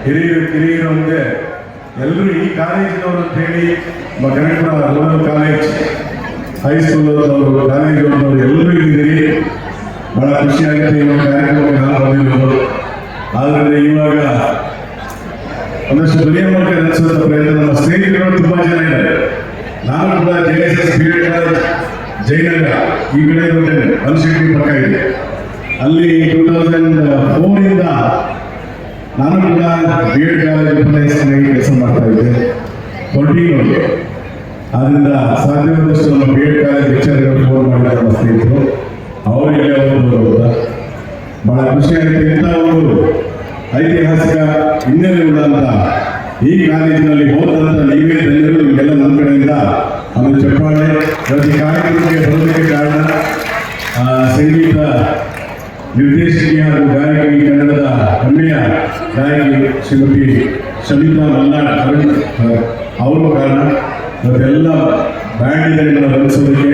ಹಿರಿಯರು ಅಂತೆ ಎಲ್ಲರೂ ಈ ಕಾಲೇಜಿನವರು ಅಂತ ಹೇಳಿ ಗಣಪುರ ರೂರಲ್ ಕಾಲೇಜ್ ಹೈಸ್ಕೂಲ್ ಅವರು ಕಾಲೇಜ್ ಅವರು ಎಲ್ಲರೂ ಇದ್ದೀರಿ. ಬಹಳ ಖುಷಿಯಾಗುತ್ತೆ ಈ ಕಾರ್ಯಕ್ರಮಕ್ಕೆ ನಾನು ಬಂದಿರೋದು. ಆದರೆ ಇವಾಗ ಒಂದಷ್ಟು ಧ್ವನಿಯ ಮೂಲಕ ನಡೆಸುವಂತ ಪ್ರಯತ್ನ ನಮ್ಮ ಸ್ನೇಹಿತರು ತುಂಬಾ ಜನ ಇದ್ದಾರೆ. ನಾನು ಕೂಡ JSS BEd ಕಾಲೇಜ್ ಜಯನಗರ ಈ ಕಡೆ ಇರುತ್ತೇನೆ, ಅಲ್ಶೆಟ್ಟಿ ಪಕ್ಕ ಇದೆ. ಅಲ್ಲಿ 2004 ಇಂದ ನಾನು ಕೂಡ BEd ಕಾಲೇಜ್ ಉಪನ್ಯಾಸಕನಾಗಿ ಕೆಲಸ ಮಾಡ್ತಾ ಇದ್ದೆ. ಕಂಟಿನ್ಯೂ ಆದ್ರಿಂದ ಸಾಧ್ಯವಾದಷ್ಟು ನಮ್ಮ BEd ಕಾಲೇಜ್ ಲೆಕ್ಚರ್ಗಳು ಫೋನ್ ಮಾಡಿದ ನಮ್ಮ ಸ್ನೇಹಿತರು ಅವರಿಗೆ ಬಹಳ ಖುಷಿಯಾಗುತ್ತೆ. ಇಂಥ ಒಂದು ಐತಿಹಾಸಿಕ ಹಿನ್ನೆಲೆ ಉಳ್ಳಂತ ಈ ಕಾಲೇಜಿನಲ್ಲಿ ಹೋದಂತ ನೀವೇ ಧನ್ಯರು. ನಿಮಗೆಲ್ಲ ನನ್ನ ಕಡೆಯಿಂದ ಒಂದು ಚಪ್ಪಾಳೆ. ಪ್ರತಿ ಕಾರ್ಯಕ್ರಮಕ್ಕೆ ಬರೋದಕ್ಕೆ ಕಾರಣ ಸಂಗೀತ ನಿರ್ದೇಶಕಿ ಹಾಗೂ ಗಾಯಕಿ, ಕನ್ನಡದ ಹೆಮ್ಮೆಯ ಗಾಯಕಿ ಶ್ರೀಮತಿ ಶಮಿತಾ ಮಲ್ನಾಡ್ ಅವರು ಕಾರಣ. ಇವತ್ತೆಲ್ಲ ಬ್ಯಾಂಡ್ಗಳನ್ನು ರಂಜಿಸೋದಕ್ಕೆ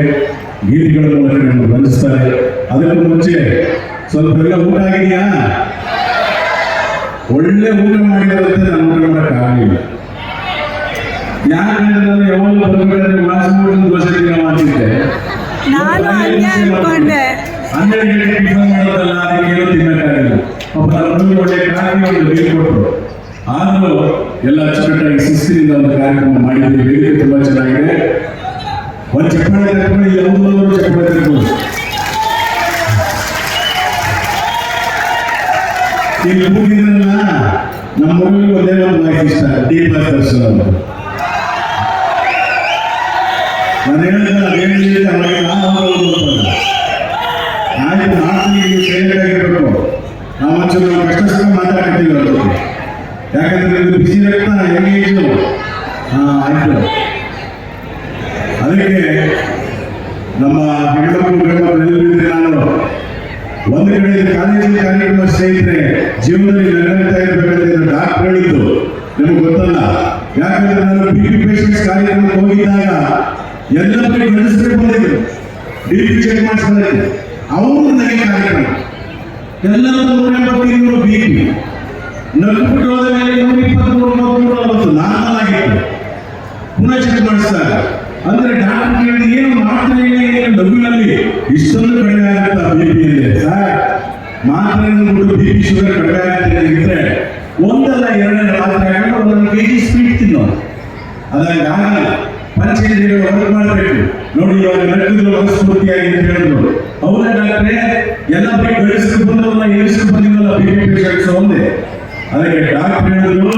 ಗೀತೆಗಳ ಮೂಲಕ ರಂಜಿಸ್ತಾರೆ. ಅದಕ್ಕೂ ಮುಂಚೆ ಸ್ವಲ್ಪ ಎಲ್ಲ ಊಟ ಆಗಿದೆಯಾ? ಒಳ್ಳೆ ಊಟ ಮಾಡಿದಾರಂತೆ ನಾನು ಊಟ ಮಾಡೋಕ್ಕಾಗಲಿಲ್ಲ. ಯಾಕಂದ್ರೆ ನಾನು ಯಾವಾಗ ಬರ್ಬೇಕಾದ್ರೆ ಮಾಸಮೂಟದ ದೋಸೆ ದಿನ ಮಾಡ್ತಿದ್ದೆ. 12 ಗಂಟೆ ಟಿಫನ್ ಮಾಡೋದಲ್ಲ, ಅದಕ್ಕೆ ಏನೋ ತಿನ್ನಕ್ಕಾಗಿಲ್ಲ. ಒಳ್ಳೆ ಕಾಫಿ ಒಂದು ನೀರು ಕೊಟ್ಟರು. ಆದರೂ ಎಲ್ಲ ಅಚ್ಚುಕಟ್ಟಾಗಿ ಶಿಸ್ತಿನಿಂದ ಒಂದು ಕಾರ್ಯಕ್ರಮ ಮಾಡಿದ್ದೀವಿ. ವೇದಿಕೆ ತುಂಬಾ ಚೆನ್ನಾಗಿದೆ. ಒಂದು ಚಪ್ಪಾಳೆ ತಗೊಂಡು ಎಲ್ಲರೂ ಚಪ್ಪಾಳೆ ತಗೊಂಡು ಇಲ್ಲಿ ಮುಗಿದ್ರಲ್ಲ. ನಮ್ಮ ಮಗುವಿಗೆ ಒಂದೇ ಒಂದು ಮಾಹಿತಿ ಇಷ್ಟ, D-Boss ದರ್ಶನ ಅಂತ. ನಾನು ಹೇಳಿದ್ರೆ ಆಯ್ತು, ನಾವು ಸೇರಿರಬೇಕು. ನಾವು ಒಂಚೂರು ಕಷ್ಟ ಸುಖ ಮಾತಾಡ್ತೀವಿ ಅವ್ರ. ಯಾಕಂದ್ರೆ ಇದು ಬಿಸಿ ರಕ್ತ ಎಂಗೇಜು. ಆಯ್ತು, ಅದಕ್ಕೆ ನಮ್ಮ ಹೆಣ್ಮಕ್ಳು ನಾನು ಒಂದು ಕಡೆ ಕಾಲೇಜಿನ ಕಾರ್ಯಕ್ರಮ ಸ್ನೇಹಿತರೆ ಜೀವನದಲ್ಲಿ ನಡೀತಾ ಇರಬೇಕಂತ ಡಾಕ್ಟರ್ ಹೇಳಿದ್ದು ನಿಮಗೆ ಗೊತ್ತಲ್ಲ. ಯಾಕಂದ್ರೆ ನಾನು BP ಪೇಷಂಟ್ಸ್ ಕಾರ್ಯಕ್ರಮಕ್ಕೆ ಹೋಗಿದ್ದಾಗ ಎಲ್ಲರಿಗೂ ನಡೆಸಬೇಕು ಬಂದಿದ್ರು BP ಚೆಕ್ ಮಾಡಿಸ್ಕೊಳ್ಳಕ್ಕೆ. ಅವರು ನನಗೆ ಕಾರ್ಯಕ್ರಮ ಎಲ್ಲರೂ 180 BP ನಗ್ಬಿಟ್ಟು ಹೋದ ಮೇಲೆ 120 ನಾರ್ಮಲ್ ಆಗಿತ್ತು. ಪುನಃ ಚೆಕ್ ಮಾಡಿಸಿದಾಗ ಅಂದ್ರೆ ಡಾಕ್ಟರ್ ಕೇಳಿದ ಏನು ಮಾಡ್ತಾರೆ ನಗುವಿನಲ್ಲಿ ಇಷ್ಟೊಂದು ಕಡಿಮೆ ಆಗುತ್ತಾ BP ಅಂದ್ರೆ? ಸರ್ ಮಾತ್ರೆ BP ಶುಗರ್ ಕಡಿಮೆ ಆಗುತ್ತೆ ಇದ್ರೆ ಒಂದಲ್ಲ ಎರಡನೇ ಮಾತ್ರೆ ಹಾಕೊಂಡು 1 kg ಸ್ವೀಟ್ ತಿನ್ನೋದು. ಅದಾಗಲ್ಲ, ಪಂಚೇಂದ್ರಿಯಗಳು ವರ್ಕ್ ಮಾಡಬೇಕು ನೋಡಿ. ಇವಾಗ ನಡಕಿದ್ರು ಮನಸ್ಫೂರ್ತಿಯಾಗಿ ಅಂತ ಹೇಳಿದ್ರು. ಹೌದಾ ಡಾಕ್ಟ್ರೆ? ಎಲ್ಲ ಬರೀ ಗಳಿಸ್ಕೊಂಡು ಬಂದವಲ್ಲ, ಇಳಿಸ್ಕೊಂಡು ಬಂದಿವಲ್ಲ BP ಪೇಷಂಟ್ಸ್ ಒಂದೇ. ಅದಕ್ಕೆ ಡಾಕ್ಟರ್ ಹೇಳಿದ್ರು